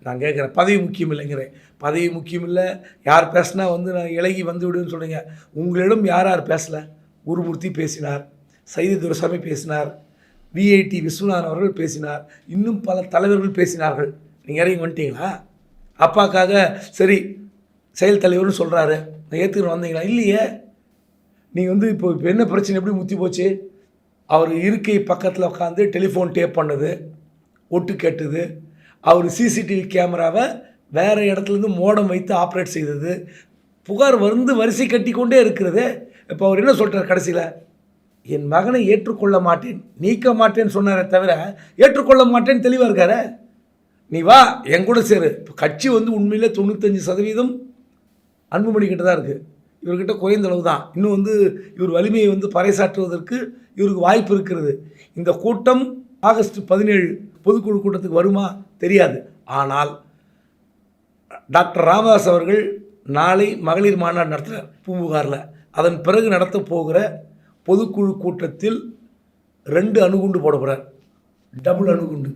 நான் கேட்குறேன், பதவி முக்கியம் இல்லைங்கிறேன். பதவி முக்கியம் இல்லை, யார் பேசினா வந்து நான் இலகி வந்து விடுன்னு சொல்கிறீங்க. உங்களிடம் யார் யார் பேசலை? குருமூர்த்தி பேசினார், சைதை துரைசாமி பேசினார், விஐடி விஸ்வநாதன் அவர்கள் பேசினார், இன்னும் பல தலைவர்கள் பேசினார்கள். நீங்கள் இறங்கி வந்துட்டீங்களா? அப்பாக்காக சரி செயல் தலைவர்னு சொல்கிறாரு, நான் ஏற்றுக்கிட்டு வந்தீங்களா? இல்லையே. நீங்கள் வந்து இப்போ என்ன பிரச்சனை, எப்படி முத்தி போச்சு? அவர் இருக்கை பக்கத்தில் உட்காந்து டெலிஃபோன் டேப் பண்ணது, ஒட்டு கேட்டது, அவர் சிசிடிவி கேமராவை வேறு இடத்துலேருந்து மோடம் வைத்து ஆப்ரேட் செய்தது, புகார் வந்து வரிசை கட்டி கொண்டே இருக்கிறது. இப்போ அவர் என்ன சொல்கிறார் கடைசியில்? என் மகனை ஏற்றுக்கொள்ள மாட்டேன், நீக்க மாட்டேன்னு சொன்னாரே தவிர ஏற்றுக்கொள்ள மாட்டேன்னு தெளிவாக இருக்காரு. நீ வா என் கூட சேரு. இப்போ கட்சி வந்து உண்மையிலே 95% அன்புமணி கிட்ட தான் இருக்குது, இவர்கிட்ட குறைந்த அளவு தான். இன்னும் வந்து இவர் வலிமையை வந்து பறைசாற்றுவதற்கு இவருக்கு வாய்ப்பு இருக்கிறது. இந்த கூட்டம் ஆகஸ்ட் 17 பொதுக்குழு கூட்டத்துக்கு வருமா தெரியாது. ஆனால் டாக்டர் ராமதாஸ் அவர்கள் நாளை மகளிர் மாநாடு நடத்துகிறார் பூம்புகாரில். அதன் பிறகு நடத்த போகிற பொதுக்குழு கூட்டத்தில் 2 அணுகுண்டு போட போகிறார், டபுள் அணுகுண்டு.